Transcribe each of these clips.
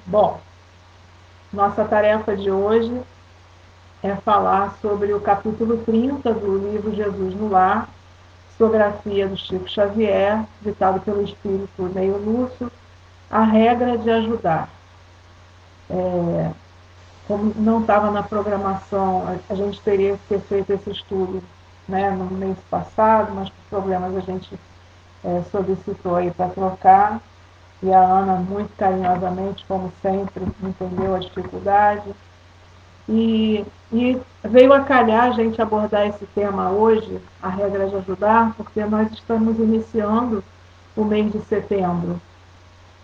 Bom, nossa tarefa de hoje é falar sobre o capítulo 30 do livro Jesus no Lar, psicografia do Chico Xavier, ditado pelo espírito Neio Lúcio, a regra de ajudar. Como não estava na programação, a gente teria que ter feito esse estudo, né, no mês passado, mas por problemas a gente solicitou aí para trocar, e a Ana, muito carinhosamente, como sempre, entendeu a dificuldade. E veio a calhar a gente abordar esse tema hoje, a regra de ajudar, porque nós estamos iniciando o mês de setembro.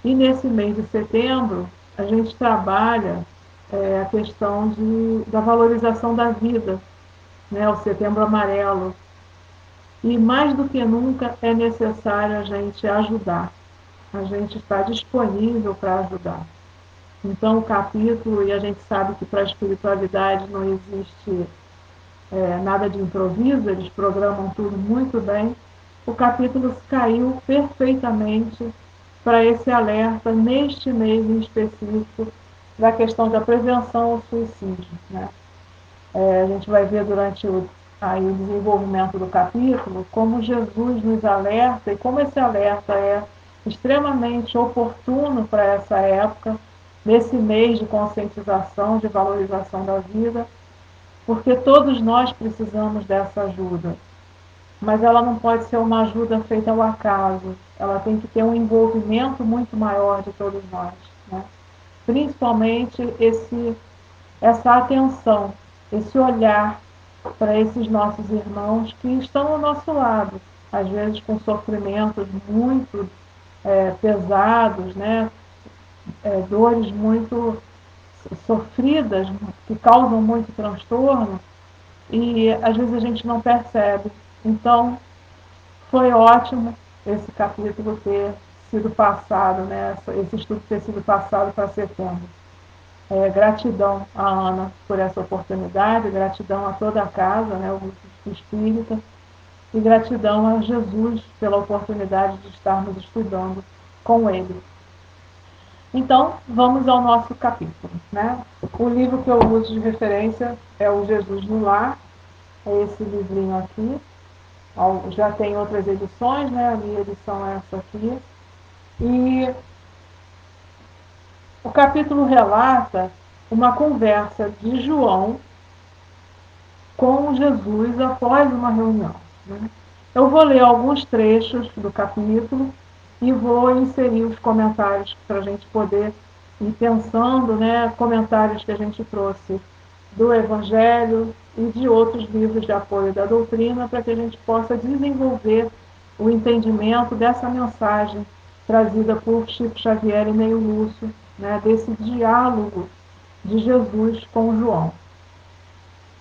E nesse mês de setembro, a gente trabalha a questão da valorização da vida, né, o setembro amarelo. E mais do que nunca é necessário a gente ajudar. A gente está disponível para ajudar. Então, o capítulo, e a gente sabe que para a espiritualidade não existe nada de improviso, eles programam tudo muito bem. O capítulo caiu perfeitamente para esse alerta, neste mês em específico, da questão da prevenção ao suicídio. Né? A gente vai ver durante o desenvolvimento do capítulo como Jesus nos alerta e como esse alerta é extremamente oportuno para essa época, nesse mês de conscientização, de valorização da vida, porque todos nós precisamos dessa ajuda. Mas ela não pode ser uma ajuda feita ao acaso, ela tem que ter um envolvimento muito maior de todos nós. Né? Principalmente essa atenção, esse olhar para esses nossos irmãos que estão ao nosso lado, às vezes com sofrimentos muito pesados, né? Dores muito sofridas, que causam muito transtorno, e às vezes a gente não percebe. Então, foi ótimo esse capítulo ter sido passado, né? Esse estudo ter sido passado para setembro. Gratidão a Ana por essa oportunidade, gratidão a toda a casa, né, o grupo espírita, e gratidão a Jesus pela oportunidade de estarmos estudando com ele. Então, vamos ao nosso capítulo. Né? O livro que eu uso de referência é o Jesus no Lar, é esse livrinho aqui. Já tem outras edições, né? A minha edição é essa aqui. E o capítulo relata uma conversa de João com Jesus após uma reunião. Né? Eu vou ler alguns trechos do capítulo e vou inserir os comentários para a gente poder ir pensando, né, comentários que a gente trouxe do Evangelho e de outros livros de apoio da doutrina, para que a gente possa desenvolver o entendimento dessa mensagem trazida por Chico Xavier e Neio Lúcio, né, desse diálogo de Jesus com João.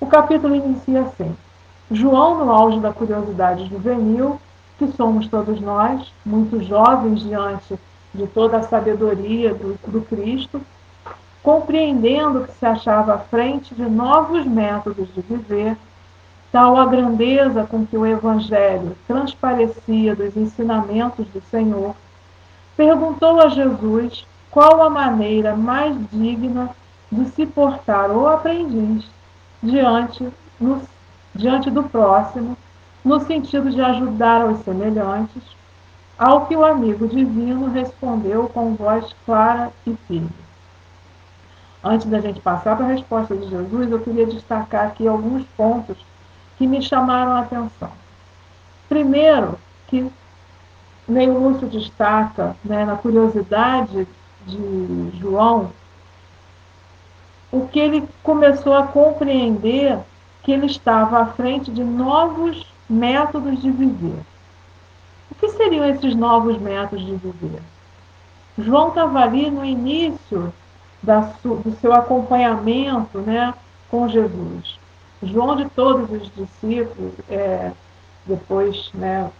O capítulo inicia assim: João, no auge da curiosidade juvenil, que somos todos nós, muito jovens diante de toda a sabedoria do Cristo, compreendendo que se achava à frente de novos métodos de viver, tal a grandeza com que o Evangelho transparecia dos ensinamentos do Senhor, perguntou a Jesus qual a maneira mais digna de se portar o aprendiz diante, no, diante do próximo, no sentido de ajudar aos semelhantes, ao que o amigo divino respondeu com voz clara e firme. Antes da gente passar para a resposta de Jesus, eu queria destacar aqui alguns pontos que me chamaram a atenção. Primeiro, que Neio Lúcio destaca, né, na curiosidade de João, o que ele começou a compreender, que ele estava à frente de novos métodos de viver. O que seriam esses novos métodos de viver? João estava ali no início do seu acompanhamento, né, com Jesus. João, de todos os discípulos, depois, né,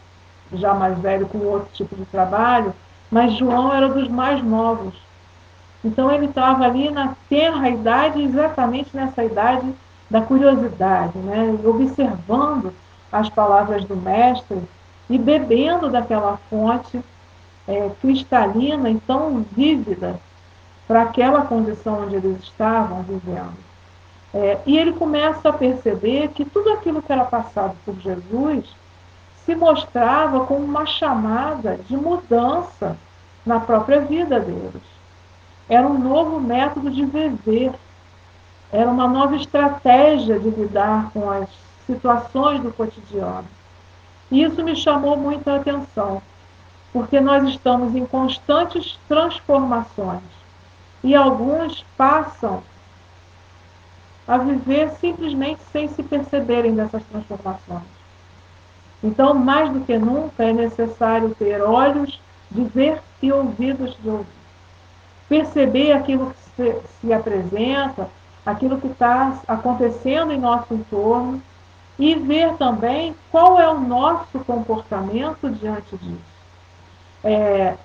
já mais velho, com outro tipo de trabalho, mas João era dos mais novos. Então ele estava ali na tenra idade, exatamente nessa idade da curiosidade, né? Observando as palavras do Mestre e bebendo daquela fonte cristalina e tão vívida para aquela condição onde eles estavam vivendo. E ele começa a perceber que tudo aquilo que era passado por Jesus se mostrava como uma chamada de mudança na própria vida deles. Era um novo método de viver, era uma nova estratégia de lidar com as situações do cotidiano. E isso me chamou muita atenção, porque nós estamos em constantes transformações e alguns passam a viver simplesmente sem se perceberem dessas transformações. Então, mais do que nunca, é necessário ter olhos de ver e ouvidos de ouvir. Perceber aquilo que se apresenta, aquilo que está acontecendo em nosso entorno e ver também qual é o nosso comportamento diante disso.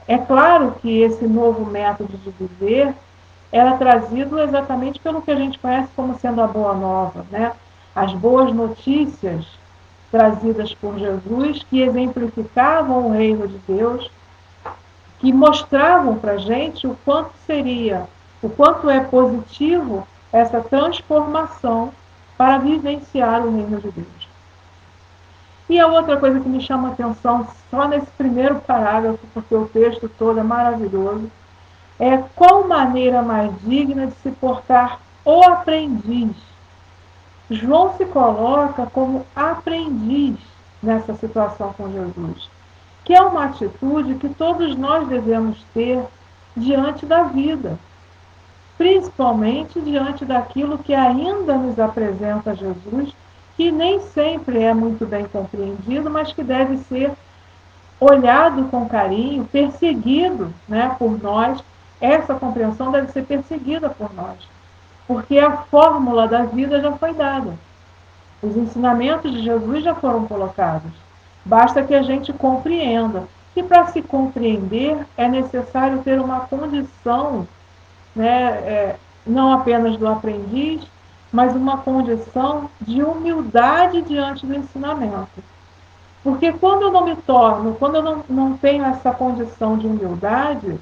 É claro que esse novo método de viver era trazido exatamente pelo que a gente conhece como sendo a boa nova, né? As boas notícias trazidas por Jesus, que exemplificavam o reino de Deus, que mostravam para a gente o quanto é positivo essa transformação para vivenciar o reino de Deus. E a outra coisa que me chama a atenção, só nesse primeiro parágrafo, porque o texto todo é maravilhoso, é qual maneira mais digna de se portar o aprendiz. João se coloca como aprendiz nessa situação com Jesus, que é uma atitude que todos nós devemos ter diante da vida, principalmente diante daquilo que ainda nos apresenta Jesus, que nem sempre é muito bem compreendido, mas que deve ser olhado com carinho, perseguido, né, por nós. Essa compreensão deve ser perseguida por nós, porque a fórmula da vida já foi dada. Os ensinamentos de Jesus já foram colocados. Basta que a gente compreenda. E para se compreender é necessário ter uma condição, né, não apenas do aprendiz, mas uma condição de humildade diante do ensinamento. Porque quando eu não me torno, quando eu não tenho essa condição de humildade,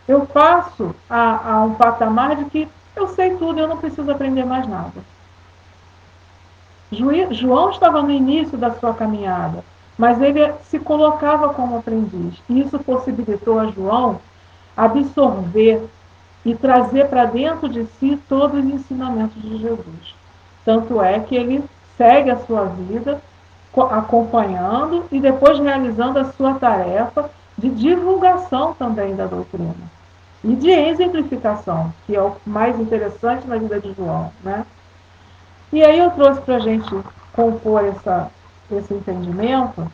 eu passo a um patamar de que eu sei tudo, eu não preciso aprender mais nada. João estava no início da sua caminhada, mas ele se colocava como aprendiz. E isso possibilitou a João absorver e trazer para dentro de si todos os ensinamentos de Jesus. Tanto é que ele segue a sua vida acompanhando e depois realizando a sua tarefa de divulgação também da doutrina. E de exemplificação, que é o mais interessante na vida de João, né? E aí eu trouxe para a gente compor esse entendimento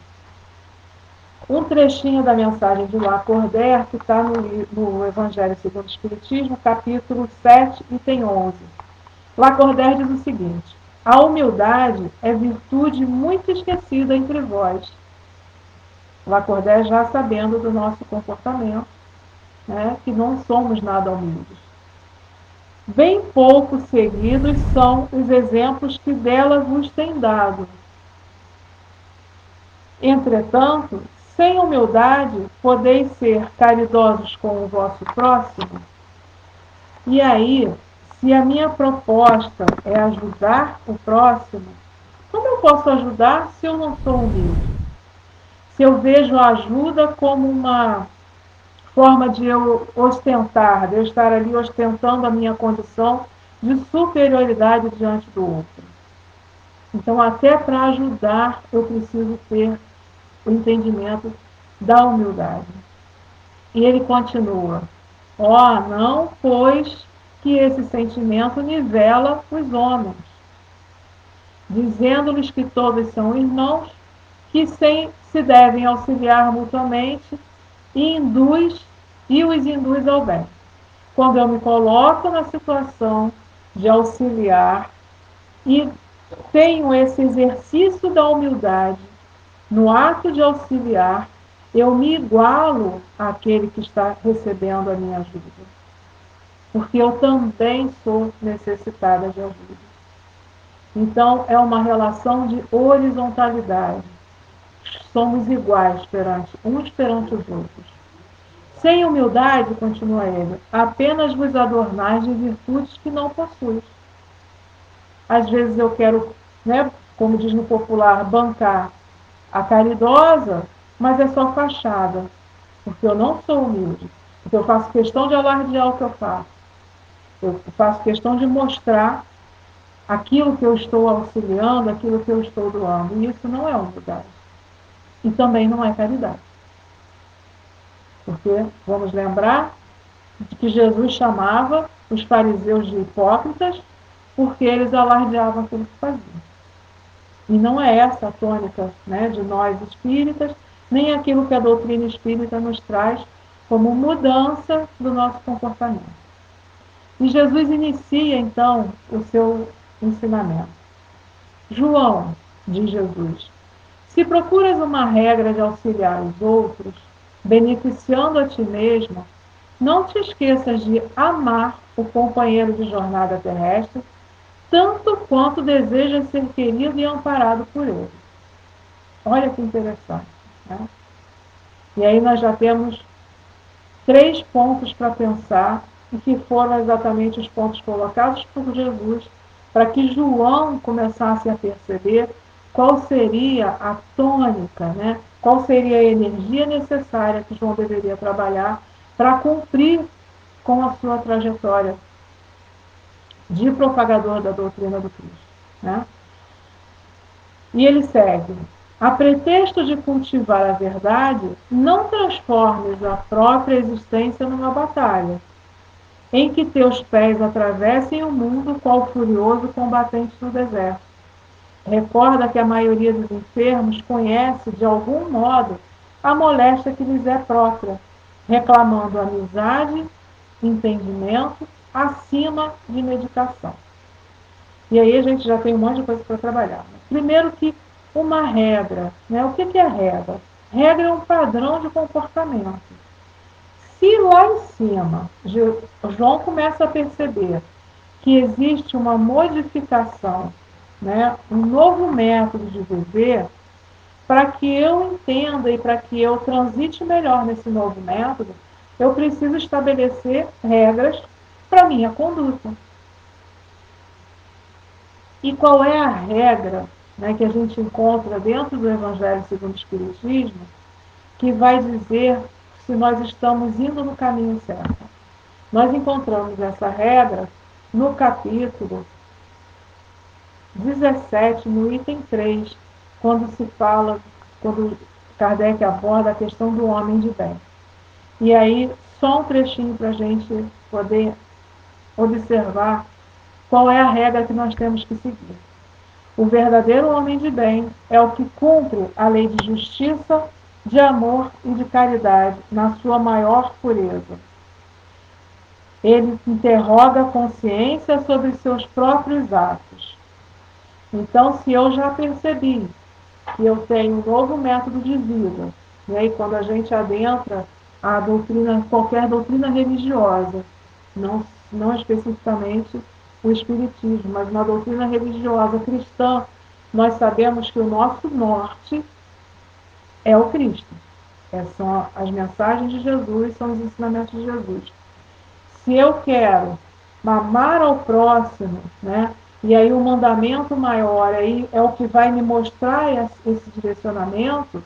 um trechinho da mensagem de Lacordaire, que está no Evangelho segundo o Espiritismo, capítulo 7, item 11. Lacordaire diz o seguinte: a humildade é virtude muito esquecida entre vós. Lacordaire já sabendo do nosso comportamento, né, que não somos nada humildes. Bem pouco seguidos são os exemplos que dela vos tem dado. Entretanto, sem humildade, podeis ser caridosos com o vosso próximo? E aí, se a minha proposta é ajudar o próximo, como eu posso ajudar se eu não sou humilde? Se eu vejo a ajuda como uma forma de eu ostentar, de eu estar ali ostentando a minha condição de superioridade diante do outro. Então, até para ajudar, eu preciso ter o entendimento da humildade. E ele continua: não, pois que esse sentimento nivela os homens, dizendo-lhes que todos são irmãos, que se devem auxiliar mutuamente e os induz ao bem. Quando eu me coloco na situação de auxiliar e tenho esse exercício da humildade, no ato de auxiliar, eu me igualo àquele que está recebendo a minha ajuda. Porque eu também sou necessitada de ajuda. Então, é uma relação de horizontalidade. Somos iguais uns perante os outros. Sem humildade, continua ele, apenas vos adornais de virtudes que não possuis. Às vezes eu quero, né, como diz no popular, bancar a caridosa, mas é só fachada, porque eu não sou humilde, porque eu faço questão de alardear o que eu faço questão de mostrar aquilo que eu estou auxiliando, aquilo que eu estou doando, e isso não é humildade, e também não é caridade, porque vamos lembrar de que Jesus chamava os fariseus de hipócritas, porque eles alardeavam aquilo que faziam. E não é essa a tônica, né, de nós espíritas, nem aquilo que a doutrina espírita nos traz como mudança do nosso comportamento. E Jesus inicia, então, o seu ensinamento. João, diz Jesus, se procuras uma regra de auxiliar os outros, beneficiando a ti mesmo, não te esqueças de amar o companheiro de jornada terrestre, tanto quanto desejas ser querido e amparado por ele. Olha que interessante, né? E aí nós já temos 3 pontos para pensar, e que foram exatamente os pontos colocados por Jesus, para que João começasse a perceber qual seria a tônica, né? Qual seria a energia necessária que João deveria trabalhar para cumprir com a sua trajetória de propagador da doutrina do Cristo, né? E ele segue: a pretexto de cultivar a verdade, não transformes a própria existência numa batalha, em que teus pés atravessem o mundo qual furioso combatente no deserto. Recorda que a maioria dos enfermos conhece, de algum modo, a moléstia que lhes é própria, reclamando amizade, entendimento, acima de medicação. E aí a gente já tem um monte de coisa para trabalhar. Primeiro que uma regra, né? O que é regra? Regra é um padrão de comportamento. Se lá em cima João começa a perceber que existe uma modificação, né? Um novo método de viver, para que eu entenda e para que eu transite melhor nesse novo método, eu preciso estabelecer regras para minha conduta. E qual é a regra, né, que a gente encontra dentro do Evangelho segundo o Espiritismo, que vai dizer se nós estamos indo no caminho certo? Nós encontramos essa regra no capítulo 17, no item 3, quando se fala, quando Kardec aborda a questão do homem de bem. E aí, só um trechinho para a gente poder observar qual é a regra que nós temos que seguir. O verdadeiro homem de bem é o que cumpre a lei de justiça, de amor e de caridade na sua maior pureza. Ele interroga a consciência sobre seus próprios atos. Então, se eu já percebi que eu tenho um novo método de vida, e aí quando a gente adentra a doutrina, qualquer doutrina religiosa, não especificamente o Espiritismo, mas na doutrina religiosa cristã, nós sabemos que o nosso norte é o Cristo. São as mensagens de Jesus, são os ensinamentos de Jesus. Se eu quero amar ao próximo, né, e aí o mandamento maior aí é o que vai me mostrar esse direcionamento,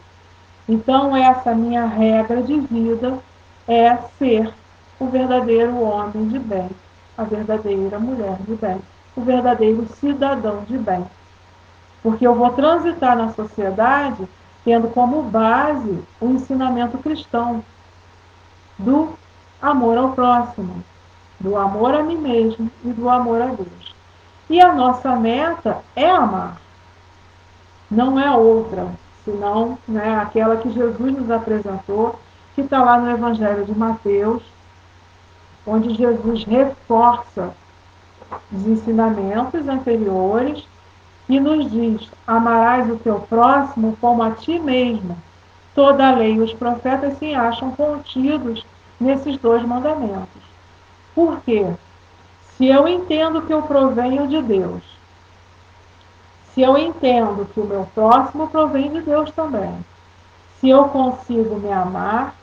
então essa minha regra de vida é ser o verdadeiro homem de bem, a verdadeira mulher de bem, o verdadeiro cidadão de bem. Porque eu vou transitar na sociedade tendo como base o ensinamento cristão do amor ao próximo, do amor a mim mesmo e do amor a Deus. E a nossa meta é amar, não é outra, senão, né, aquela que Jesus nos apresentou, que está lá no Evangelho de Mateus, onde Jesus reforça os ensinamentos anteriores e nos diz: amarás o teu próximo como a ti mesmo. Toda a lei e os profetas se acham contidos nesses 2 mandamentos. Por quê? Se eu entendo que eu provenho de Deus, se eu entendo que o meu próximo provém de Deus também, se eu consigo me amar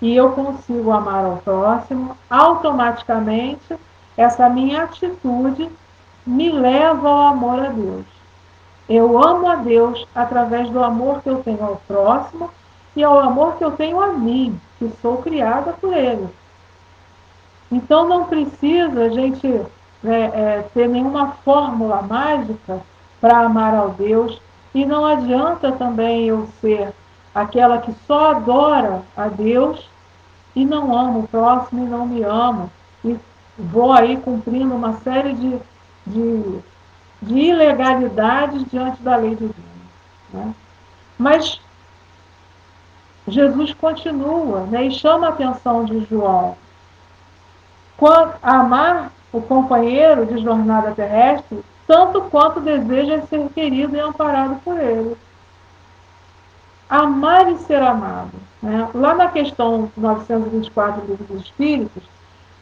e eu consigo amar ao próximo, automaticamente essa minha atitude me leva ao amor a Deus. Eu amo a Deus através do amor que eu tenho ao próximo e ao amor que eu tenho a mim, que sou criada por Ele. Então não precisa a gente ter nenhuma fórmula mágica para amar ao Deus, e não adianta também eu ser aquela que só adora a Deus e não amo o próximo e não me amo, e vou aí cumprindo uma série de, de ilegalidades diante da lei divina. Né? Mas Jesus continua, né, e chama a atenção de João. Amar o companheiro de jornada terrestre tanto quanto deseja ser querido e amparado por ele. Amar e ser amado. Né? Lá na questão 924 do Livro dos Espíritos,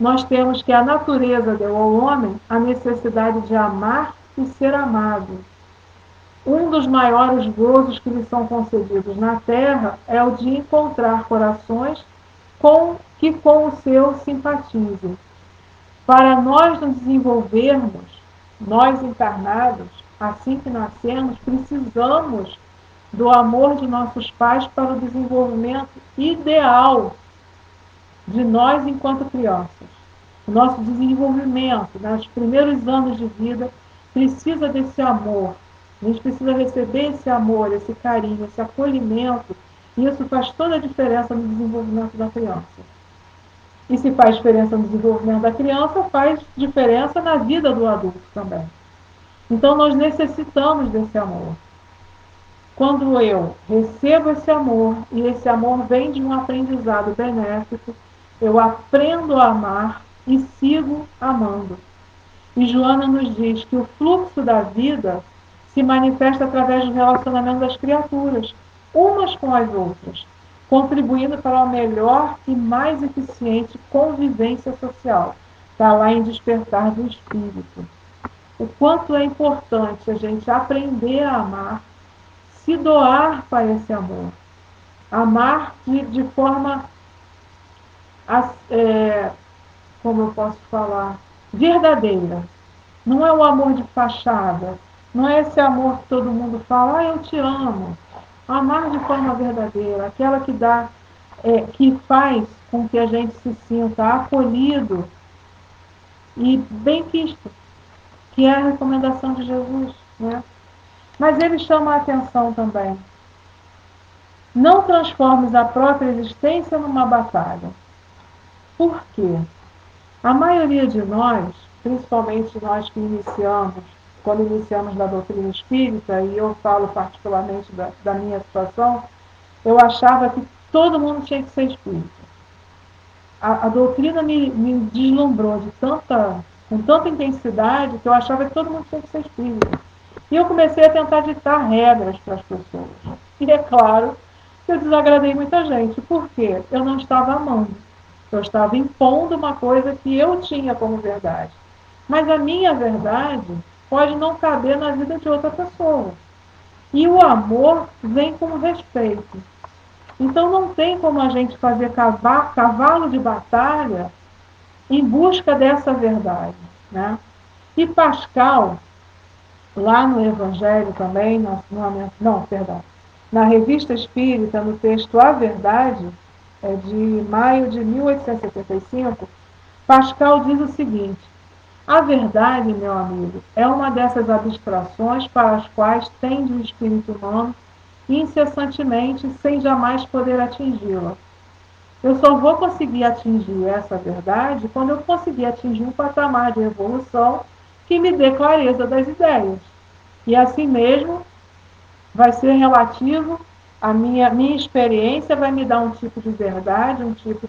nós temos que a natureza deu ao homem a necessidade de amar e ser amado. Um dos maiores gozos que lhe são concedidos na Terra é o de encontrar corações que com o seu simpatizem. Para nós nos desenvolvermos, nós encarnados, assim que nascemos, precisamos do amor de nossos pais para o desenvolvimento ideal de nós enquanto crianças. O nosso desenvolvimento, nos primeiros anos de vida, precisa desse amor. A gente precisa receber esse amor, esse carinho, esse acolhimento. E isso faz toda a diferença no desenvolvimento da criança. E se faz diferença no desenvolvimento da criança, faz diferença na vida do adulto também. Então nós necessitamos desse amor. Quando eu recebo esse amor, e esse amor vem de um aprendizado benéfico, eu aprendo a amar e sigo amando. E Joana nos diz que o fluxo da vida se manifesta através do relacionamento das criaturas, umas com as outras, contribuindo para uma melhor e mais eficiente convivência social. Está lá em Despertar do Espírito. O quanto é importante a gente aprender a amar, se doar para esse amor. Amar de forma, como eu posso falar, verdadeira. Não é o amor de fachada. Não é esse amor que todo mundo fala, eu te amo. Amar de forma verdadeira, aquela que dá, que faz com que a gente se sinta acolhido e bem visto, que é a recomendação de Jesus. Né? Mas ele chama a atenção também. Não transformes a própria existência numa batalha. Por quê? A maioria de nós, principalmente nós que quando iniciamos na doutrina espírita, e eu falo particularmente da minha situação, eu achava que todo mundo tinha que ser espírita. A doutrina me deslumbrou com tanta intensidade que eu achava que todo mundo tinha que ser espírita. E eu comecei a tentar ditar regras para as pessoas. E é claro que eu desagradei muita gente. Por quê? Eu não estava amando. Eu estava impondo uma coisa que eu tinha como verdade. Mas a minha verdade pode não caber na vida de outra pessoa. E o amor vem com respeito. Então não tem como a gente fazer cavalo de batalha em busca dessa verdade. Né? E Pascal, lá no Evangelho também, na Revista Espírita, no texto A Verdade, de maio de 1875, Pascal diz o seguinte: a verdade, meu amigo, é uma dessas abstrações para as quais tende o espírito humano incessantemente, sem jamais poder atingi-la. Eu só vou conseguir atingir essa verdade quando eu conseguir atingir um patamar de evolução que me dê clareza das ideias. E assim mesmo vai ser relativo, a minha experiência vai me dar um tipo de verdade, um tipo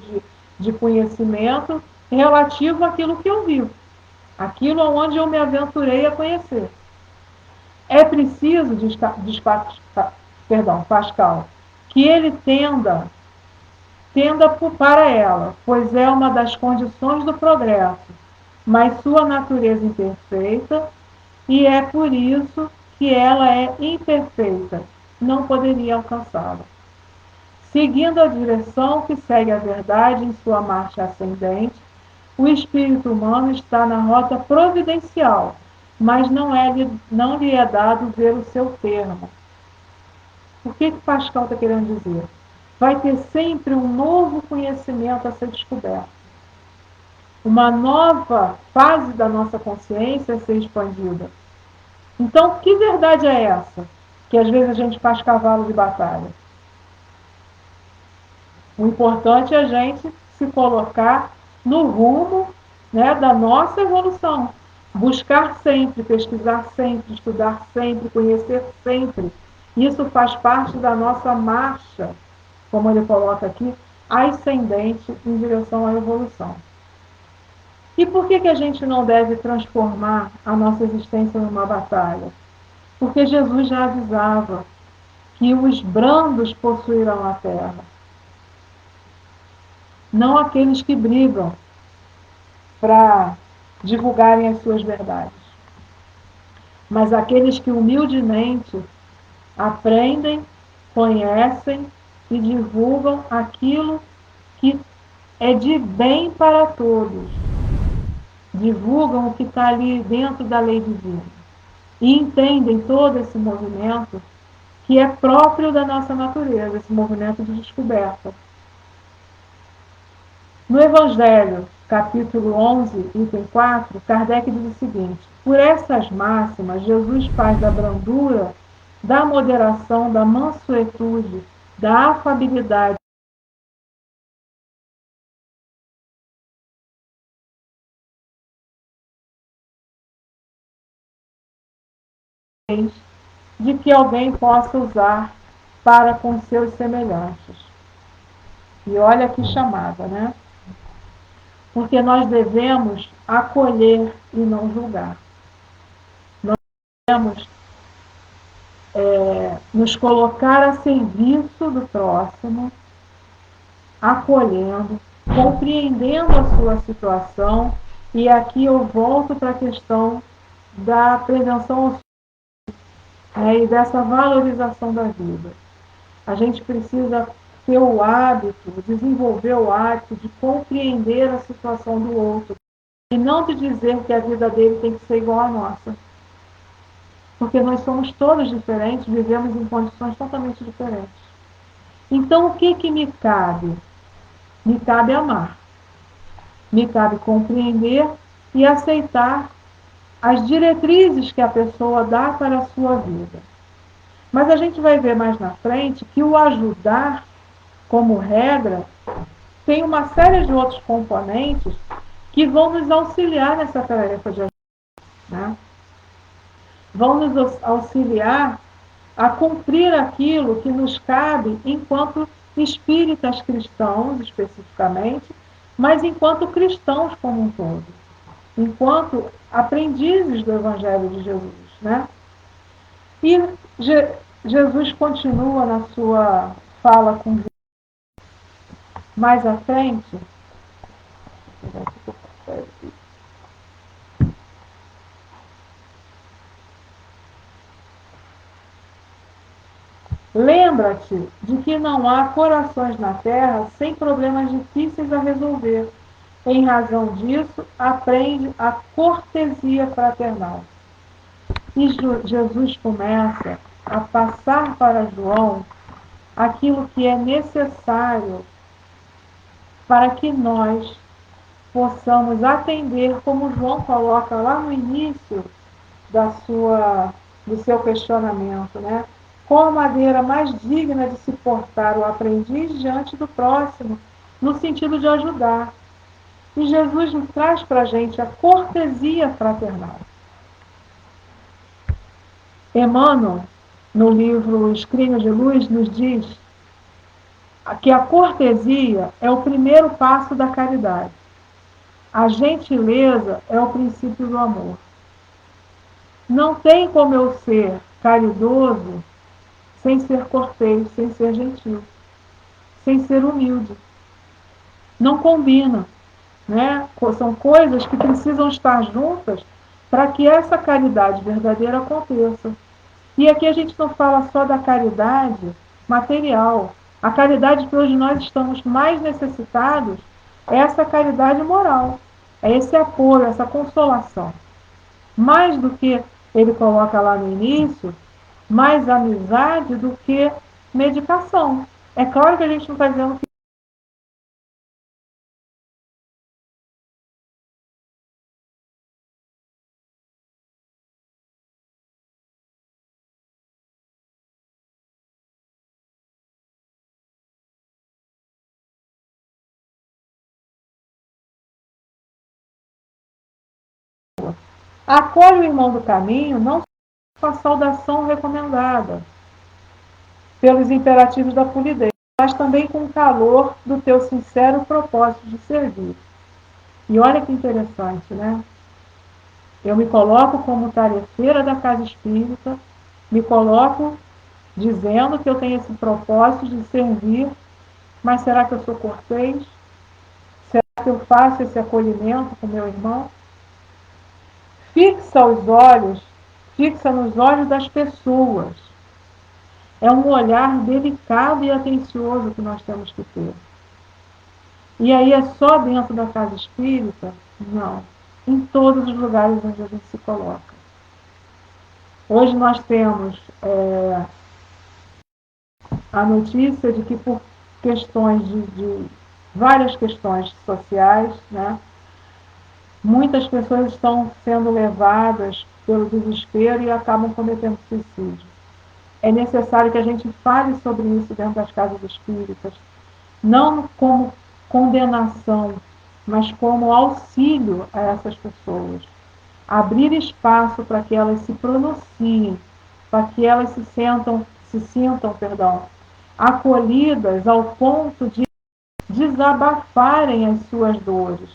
de conhecimento relativo àquilo que eu vivo, aquilo onde eu me aventurei a conhecer. É preciso, Pascal, que ele tenda para ela, pois é uma das condições do progresso, mas sua natureza imperfeita, e é por isso que ela é imperfeita, não poderia alcançá-la. Seguindo a direção que segue a verdade em sua marcha ascendente, o espírito humano está na rota providencial, mas não lhe é dado ver o seu termo. O que Pascal está querendo dizer? Vai ter sempre um novo conhecimento a ser descoberto. Uma nova fase da nossa consciência a ser expandida. Então, que verdade é essa? Que às vezes a gente faz cavalo de batalha. O importante é a gente se colocar no rumo, né, da nossa evolução. Buscar sempre, pesquisar sempre, estudar sempre, conhecer sempre. Isso faz parte da nossa marcha, como ele coloca aqui, ascendente em direção à evolução. E por que a gente não deve transformar a nossa existência numa batalha? Porque Jesus já avisava que os brandos possuirão a terra, não aqueles que brigam para divulgarem as suas verdades, mas aqueles que humildemente aprendem, conhecem e divulgam aquilo que é de bem para todos. Divulgam o que está ali dentro da lei divina. E entendem todo esse movimento que é próprio da nossa natureza, esse movimento de descoberta. No Evangelho, capítulo 11, item 4, Kardec diz o seguinte: por essas máximas, Jesus faz da brandura, da moderação, da mansuetude, da afabilidade, de que alguém possa usar para com seus semelhantes. E olha que chamada, né? Porque nós devemos acolher e não julgar. Nós devemos nos colocar a serviço do próximo, acolhendo, compreendendo a sua situação. E aqui eu volto para a questão da prevenção ao suicídio, e dessa valorização da vida. A gente precisa ter o hábito, desenvolver o hábito de compreender a situação do outro e não de dizer que a vida dele tem que ser igual à nossa. Porque nós somos todos diferentes, vivemos em condições totalmente diferentes. Então, o que me cabe? Me cabe amar. Me cabe compreender e aceitar as diretrizes que a pessoa dá para a sua vida. Mas a gente vai ver mais na frente que o ajudar, como regra, tem uma série de outros componentes que vão nos auxiliar nessa tarefa de ajudar, né? Vão nos auxiliar a cumprir aquilo que nos cabe enquanto espíritas cristãos, especificamente, mas enquanto cristãos como um todo, enquanto aprendizes do Evangelho de Jesus, né? E Jesus continua na sua fala com mais à frente. Lembra-te de que não há corações na terra sem problemas difíceis a resolver. Em razão disso, aprende a cortesia fraternal. E Jesus começa a passar para João aquilo que é necessário para que nós possamos atender, como João coloca lá no início do seu questionamento, né? Qual a maneira mais digna de se portar o aprendiz diante do próximo, no sentido de ajudar. E Jesus nos traz para a gente a cortesia fraternal. Emmanuel, no livro Escrínio de Luz, nos diz que a cortesia é o primeiro passo da caridade. A gentileza é o princípio do amor. Não tem como eu ser caridoso sem ser cortês, sem ser gentil, sem ser humilde. Não combina, né? São coisas que precisam estar juntas para que essa caridade verdadeira aconteça. E aqui a gente não fala só da caridade material, A caridade que hoje nós estamos mais necessitados é essa caridade moral, é esse apoio, essa consolação. Mais do que ele coloca lá no início, mais amizade do que medicação. É claro que a gente não está dizendo que acolhe o irmão do caminho não só com a saudação recomendada pelos imperativos da polidez, mas também com o calor do teu sincero propósito de servir. E olha que interessante, né? Eu me coloco como tarefeira da casa espírita, me coloco dizendo que eu tenho esse propósito de servir, mas será que eu sou cortês? Será que eu faço esse acolhimento com meu irmão? Fixa os olhos, fixa nos olhos das pessoas. É um olhar delicado e atencioso que nós temos que ter. E aí é só dentro da casa espírita? Não. Em todos os lugares onde a gente se coloca. Hoje nós temos a notícia de que por questões de várias questões sociais, né, muitas pessoas estão sendo levadas pelo desespero e acabam cometendo suicídio. É necessário que a gente fale sobre isso dentro das casas espíritas, não como condenação, mas como auxílio a essas pessoas. Abrir espaço para que elas se pronunciem, para que elas se sintam, acolhidas ao ponto de desabafarem as suas dores.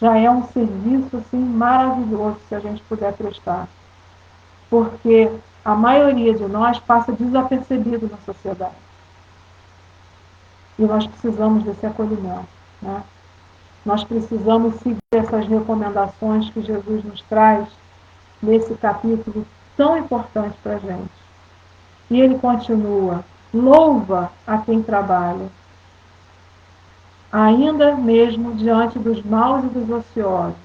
Já é um serviço assim, maravilhoso se a gente puder prestar. Porque a maioria de nós passa desapercebido na sociedade. E nós precisamos desse acolhimento. Né? Nós precisamos seguir essas recomendações que Jesus nos traz nesse capítulo tão importante para a gente. E ele continua: louva a quem trabalha, ainda mesmo diante dos maus e dos ociosos.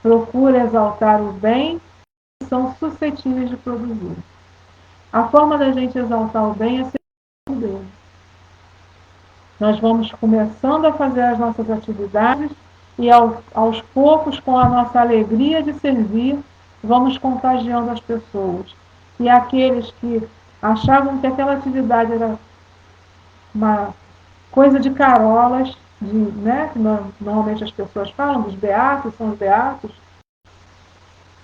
Procura exaltar o bem que são suscetíveis de produzir. A forma da gente exaltar o bem é ser o dele. Nós vamos começando a fazer as nossas atividades e aos poucos, com a nossa alegria de servir, vamos contagiando as pessoas. E aqueles que achavam que aquela atividade era uma coisa de carolas, né, que normalmente as pessoas falam, dos beatos, são os beatos.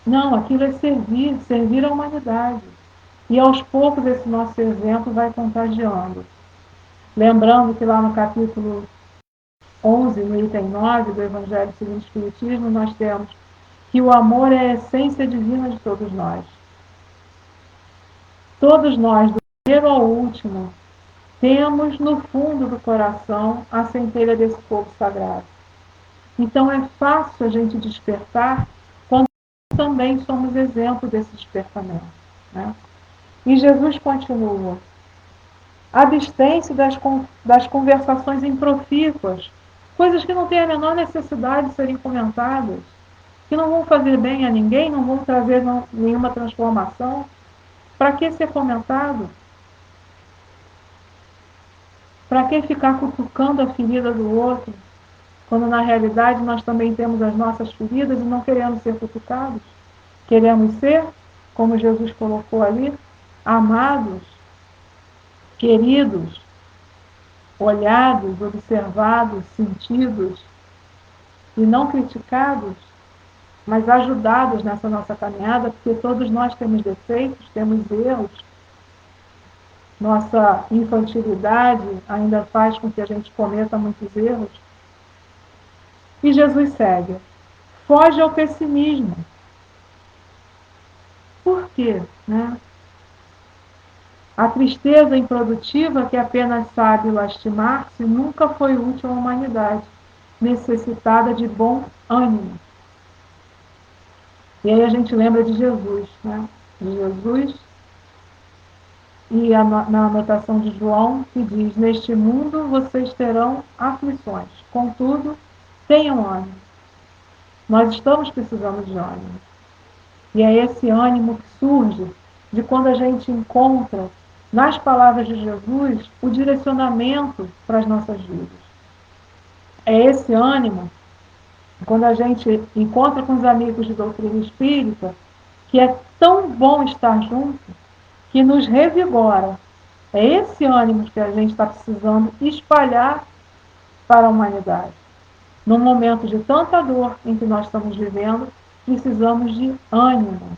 Não, aquilo é servir, servir a humanidade. E aos poucos esse nosso exemplo vai contagiando. Lembrando que lá no capítulo 11, no item 9 do Evangelho segundo o Espiritismo, nós temos que o amor é a essência divina de todos nós. Todos nós, do primeiro ao último, temos no fundo do coração a centelha desse fogo sagrado. Então é fácil a gente despertar quando também somos exemplo desse despertamento. Né? E Jesus continua: abstém-se das conversações improfícuas, coisas que não têm a menor necessidade de serem comentadas, que não vão fazer bem a ninguém, não vão trazer nenhuma transformação. Para que ser comentado? Para que ficar cutucando a ferida do outro, quando na realidade nós também temos as nossas feridas e não queremos ser cutucados? Queremos ser, como Jesus colocou ali, amados, queridos, olhados, observados, sentidos, e não criticados, mas ajudados nessa nossa caminhada, porque todos nós temos defeitos, temos erros. Nossa infantilidade ainda faz com que a gente cometa muitos erros. E Jesus segue: foge ao pessimismo. Por quê? Né? A tristeza improdutiva, que apenas sabe lastimar-se, nunca foi útil à humanidade, necessitada de bom ânimo. E aí a gente lembra de Jesus, né? De Jesus e na anotação de João, que diz: neste mundo vocês terão aflições, contudo, tenham ânimo. Nós estamos precisando de ânimo. E é esse ânimo que surge de quando a gente encontra nas palavras de Jesus o direcionamento para as nossas vidas. É esse ânimo quando a gente encontra com os amigos de doutrina espírita, que é tão bom estar junto, que nos revigora. É esse ânimo que a gente está precisando espalhar para a humanidade. Num momento de tanta dor em que nós estamos vivendo, precisamos de ânimo.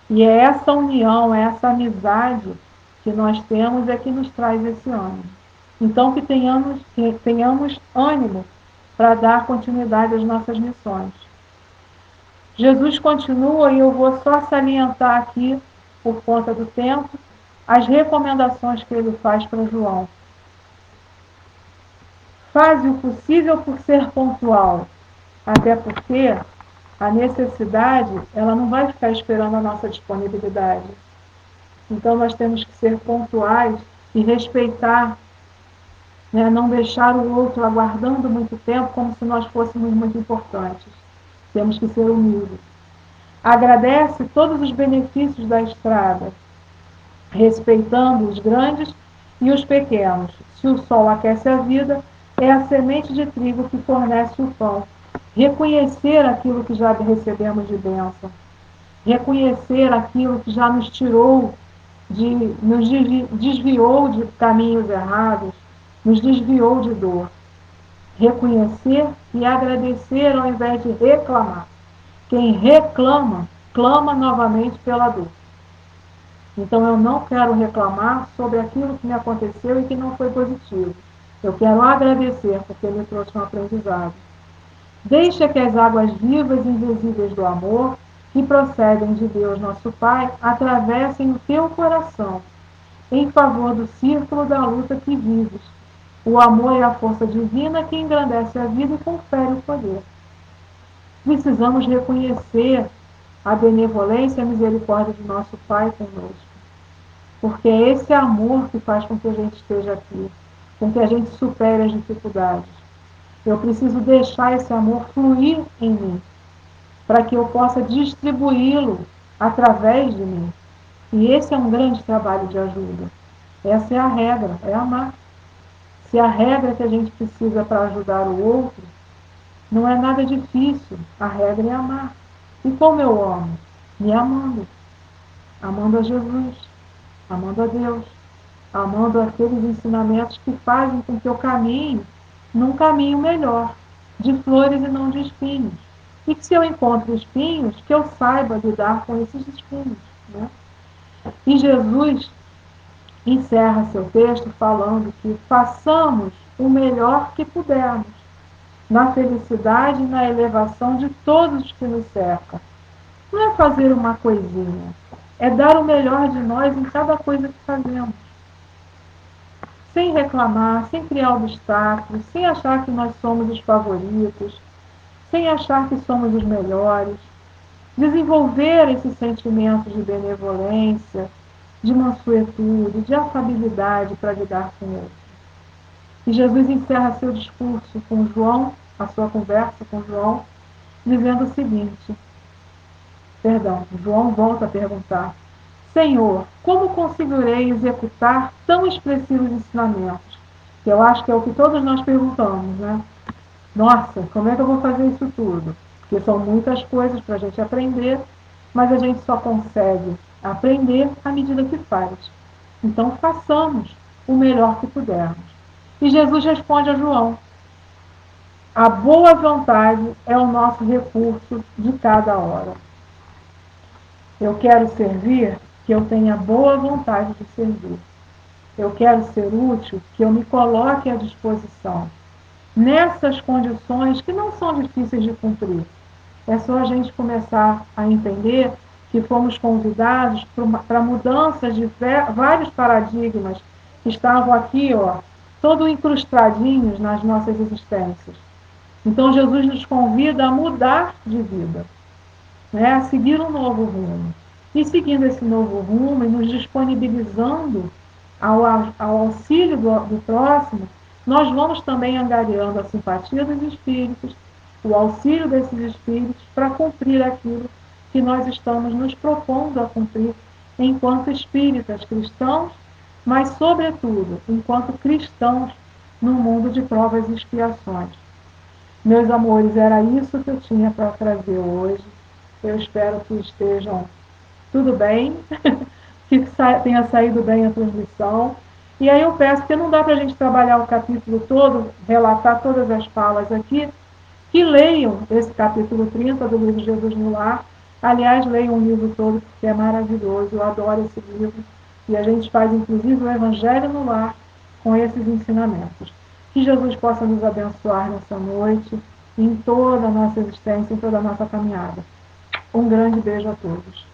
E é essa união, é essa amizade que nós temos é que nos traz esse ânimo. Então, que tenhamos ânimo para dar continuidade às nossas missões. Jesus continua, e eu vou só salientar aqui, por conta do tempo, as recomendações que ele faz para João. Faze o possível por ser pontual, até porque a necessidade, ela não vai ficar esperando a nossa disponibilidade. Então, nós temos que ser pontuais e respeitar, né? Não deixar o outro aguardando muito tempo como se nós fôssemos muito importantes. Temos que ser humildes. Agradece todos os benefícios da estrada, respeitando os grandes e os pequenos. Se o sol aquece a vida, é a semente de trigo que fornece o pão. Reconhecer aquilo que já recebemos de bênção. Reconhecer aquilo que já nos tirou, nos desviou de caminhos errados, nos desviou de dor. Reconhecer e agradecer ao invés de reclamar. Quem reclama, clama novamente pela dor. Então eu não quero reclamar sobre aquilo que me aconteceu e que não foi positivo. Eu quero agradecer porque me trouxe um aprendizado. Deixa que as águas vivas e invisíveis do amor, que procedem de Deus nosso Pai, atravessem o teu coração, em favor do círculo da luta que vives. O amor é a força divina que engrandece a vida e confere o poder. Precisamos reconhecer a benevolência e a misericórdia de nosso Pai conosco. Porque é esse amor que faz com que a gente esteja aqui, com que a gente supere as dificuldades. Eu preciso deixar esse amor fluir em mim, para que eu possa distribuí-lo através de mim. E esse é um grande trabalho de ajuda. Essa é a regra, é amar. Se a regra que a gente precisa para ajudar o outro, não é nada difícil. A regra é amar. E como eu amo? Me amando. Amando a Jesus. Amando a Deus. Amando aqueles ensinamentos que fazem com que eu caminhe num caminho melhor, de flores e não de espinhos. E que se eu encontro espinhos, que eu saiba lidar com esses espinhos. Né? E Jesus encerra seu texto falando que façamos o melhor que pudermos, na felicidade e na elevação de todos os que nos cercam. Não é fazer uma coisinha, é dar o melhor de nós em cada coisa que fazemos. Sem reclamar, sem criar obstáculos, sem achar que nós somos os favoritos, sem achar que somos os melhores. Desenvolver esses sentimentos de benevolência, de mansuetude, de afabilidade para lidar com o outro. E Jesus encerra seu discurso com João, a sua conversa com João, dizendo o seguinte, João volta a perguntar, Senhor, como conseguirei executar tão expressivos ensinamentos? Que eu acho que é o que todos nós perguntamos, né? Nossa, como é que eu vou fazer isso tudo? Porque são muitas coisas para a gente aprender, mas a gente só consegue aprender à medida que faz. Então, façamos o melhor que pudermos. E Jesus responde a João, a boa vontade é o nosso recurso de cada hora. Eu quero servir, que eu tenha boa vontade de servir. Eu quero ser útil, que eu me coloque à disposição. Nessas condições que não são difíceis de cumprir. É só a gente começar a entender que fomos convidados para mudanças de vários paradigmas que estavam aqui, todo incrustadinhos nas nossas existências. Então Jesus nos convida a mudar de vida, né? A seguir um novo rumo. E seguindo esse novo rumo e nos disponibilizando ao auxílio do próximo, nós vamos também angariando a simpatia dos espíritos, o auxílio desses espíritos para cumprir aquilo que nós estamos nos propondo a cumprir enquanto espíritas cristãos, mas, sobretudo, enquanto cristãos no mundo de provas e expiações. Meus amores, era isso que eu tinha para trazer hoje. Eu espero que estejam tudo bem, que tenha saído bem a transmissão. E aí eu peço, que não dá para a gente trabalhar o capítulo todo, relatar todas as falas aqui, que leiam esse capítulo 30 do livro Jesus no Lar. Aliás, leiam o livro todo, porque é maravilhoso, eu adoro esse livro. E a gente faz, inclusive, o Evangelho no Lar com esses ensinamentos. Que Jesus possa nos abençoar nessa noite, em toda a nossa existência, em toda a nossa caminhada. Um grande beijo a todos.